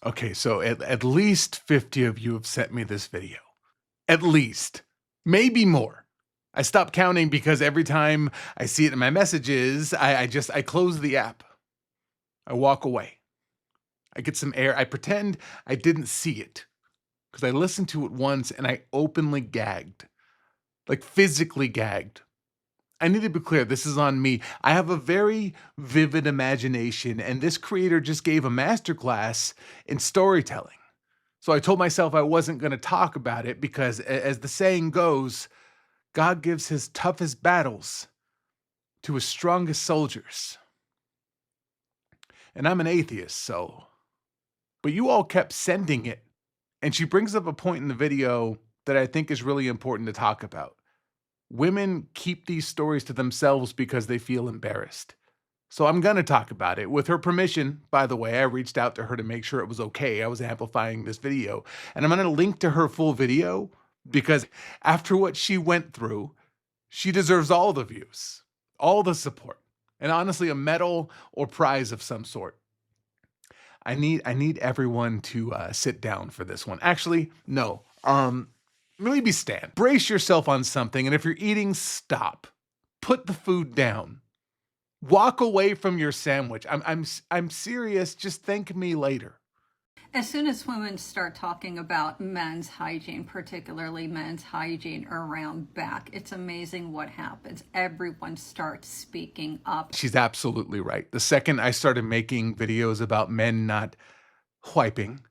Okay, so at least 50 of you have sent me this video. At least. Maybe more. I stopped counting because every time I see it in my messages, I close the app. I walk away. I get some air. I pretend I didn't see it because I listened to it once and I openly gagged. Like physically gagged. I need to be clear, this is on me. I have a very vivid imagination, and this creator just gave a masterclass in storytelling. So I told myself I wasn't going to talk about it because, as the saying goes, God gives his toughest battles to his strongest soldiers. And I'm an atheist, so. But you all kept sending it. And she brings up a point in the video that I think is really important to talk about. Women keep these stories to themselves because they feel embarrassed. So I'm going to talk about it. With her permission, by the way, I reached out to her to make sure it was okay. I was amplifying this video. And I'm going to link to her full video because after what she went through, she deserves all the views, all the support, and honestly, a medal or prize of some sort. I need everyone to sit down for this one. Actually, no. Maybe stand. Brace yourself on something, and if you're eating, stop. Put the food down. Walk away from your sandwich. I'm serious. Just thank me later. As soon as women start talking about men's hygiene, particularly men's hygiene around back, it's amazing what happens. Everyone starts speaking up. She's absolutely right. The second I started making videos about men not wiping,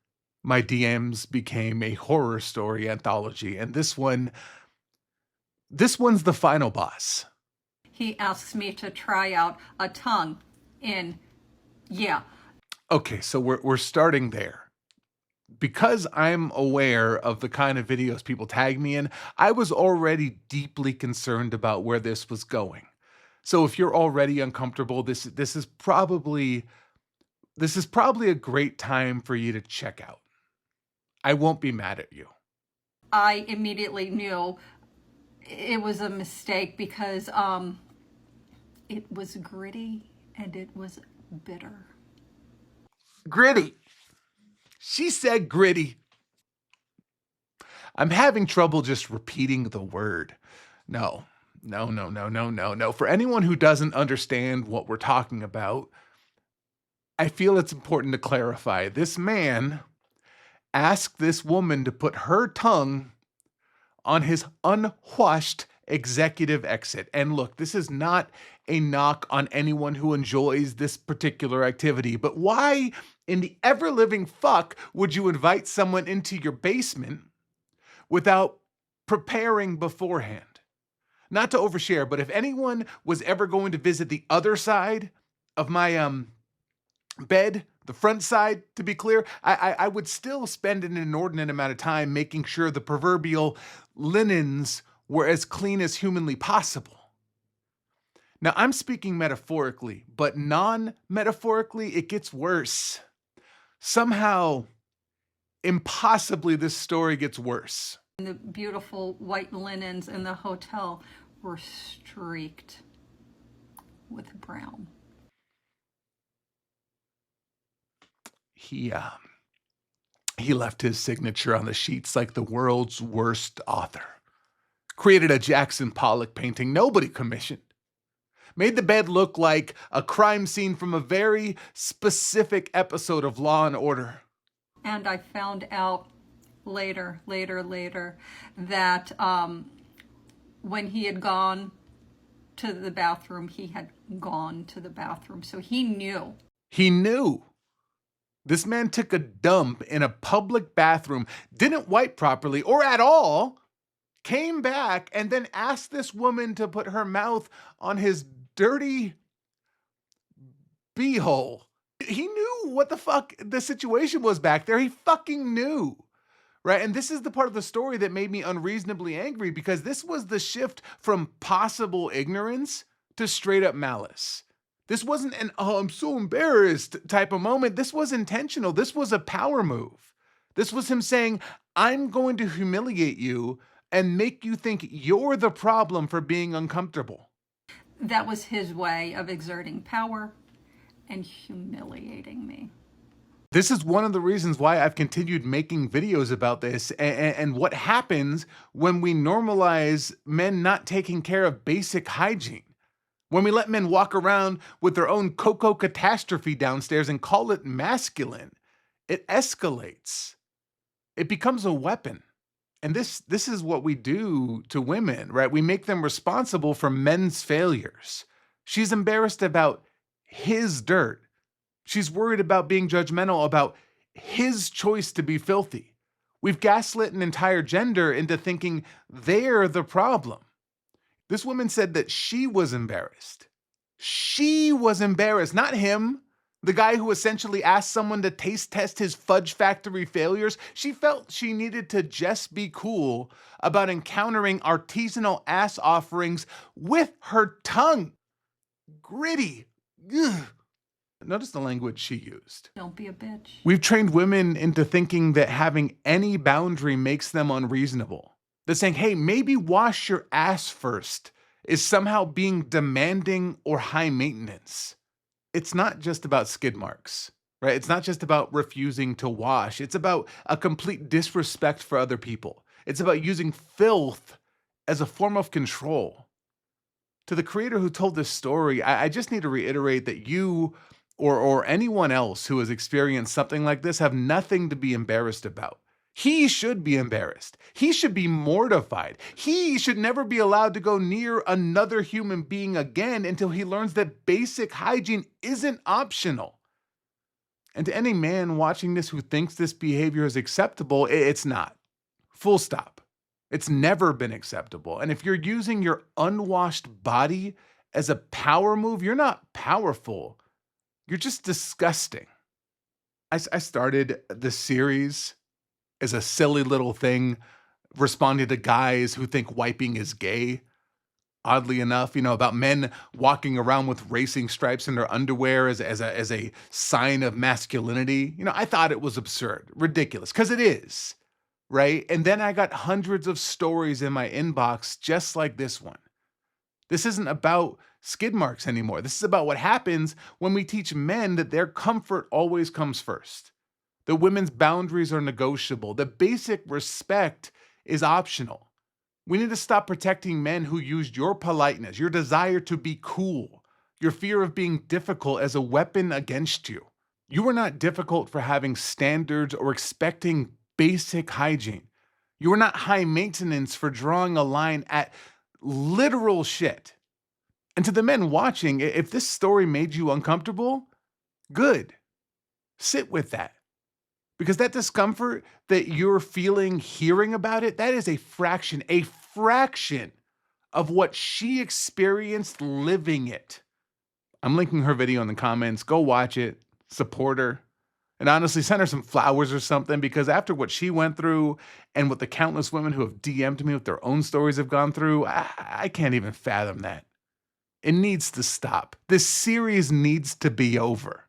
my DMs became a horror story anthology. And this one's the final boss. He asks me to try out a tongue in, yeah. Okay, so we're starting there. Because I'm aware of the kind of videos people tag me in, I was already deeply concerned about where this was going. So if you're already uncomfortable, this is probably a great time for you to check out. I won't be mad at you. I immediately knew it was a mistake because it was gritty and it was bitter. Gritty. She said gritty. I'm having trouble just repeating the word. No. For anyone who doesn't understand what we're talking about, I feel it's important to clarify. This man asked this woman to put her tongue on his unwashed executive exit. And look, this is not a knock on anyone who enjoys this particular activity, but why in the ever-living fuck would you invite someone into your basement without preparing beforehand? Not to overshare, but if anyone was ever going to visit the other side of my bed, the front side, to be clear, I would still spend an inordinate amount of time making sure the proverbial linens were as clean as humanly possible. Now, I'm speaking metaphorically, but non-metaphorically, it gets worse. Somehow, impossibly, this story gets worse. The beautiful white linens in the hotel were streaked with brown. He left his signature on the sheets like the world's worst author. Created a Jackson Pollock painting nobody commissioned. Made the bed look like a crime scene from a very specific episode of Law and Order. And I found out later that when he had gone to the bathroom, he had gone to the bathroom. So he knew. He knew. This man took a dump in a public bathroom, didn't wipe properly or at all, came back and then asked this woman to put her mouth on his dirty beehole. He knew what the fuck the situation was back there. He fucking knew. Right? And this is the part of the story that made me unreasonably angry because this was the shift from possible ignorance to straight up malice. This wasn't an, oh, I'm so embarrassed type of moment. This was intentional. This was a power move. This was him saying, I'm going to humiliate you and make you think you're the problem for being uncomfortable. That was his way of exerting power and humiliating me. This is one of the reasons why I've continued making videos about this and what happens when we normalize men not taking care of basic hygiene. When we let men walk around with their own cocoa catastrophe downstairs and call it masculine, it escalates. It becomes a weapon. And this is what we do to women, right? We make them responsible for men's failures. She's embarrassed about his dirt. She's worried about being judgmental about his choice to be filthy. We've gaslit an entire gender into thinking they're the problem. This woman said that she was embarrassed. She was embarrassed, not him, the guy who essentially asked someone to taste test his fudge factory failures. She felt she needed to just be cool about encountering artisanal ass offerings with her tongue. Gritty. Ugh. Notice the language she used. Don't be a bitch. We've trained women into thinking that having any boundary makes them unreasonable. They're saying, hey, maybe wash your ass first is somehow being demanding or high maintenance. It's not just about skid marks, right? It's not just about refusing to wash. It's about a complete disrespect for other people. It's about using filth as a form of control. To the creator who told this story, I just need to reiterate that you or anyone else who has experienced something like this have nothing to be embarrassed about. He should be embarrassed. He should be mortified. He should never be allowed to go near another human being again until he learns that basic hygiene isn't optional. And to any man watching this who thinks this behavior is acceptable, it's not. Full stop. It's never been acceptable. And if you're using your unwashed body as a power move, you're not powerful. You're just disgusting. I started this series as a silly little thing, responding to guys who think wiping is gay. Oddly enough, about men walking around with racing stripes in their underwear as a sign of masculinity. I thought it was absurd, ridiculous, because it is, right? And then I got hundreds of stories in my inbox just like this one. This isn't about skid marks anymore. This is about what happens when we teach men that their comfort always comes first. The women's boundaries are negotiable. The basic respect is optional. We need to stop protecting men who used your politeness, your desire to be cool, your fear of being difficult as a weapon against you. You are not difficult for having standards or expecting basic hygiene. You are not high maintenance for drawing a line at literal shit. And to the men watching, if this story made you uncomfortable, good. Sit with that. Because that discomfort that you're feeling hearing about it, that is a fraction of what she experienced living it. I'm linking her video in the comments. Go watch it, support her, and honestly send her some flowers or something, because after what she went through and what the countless women who have DM'd me with their own stories have gone through, I can't even fathom that. It needs to stop. This series needs to be over.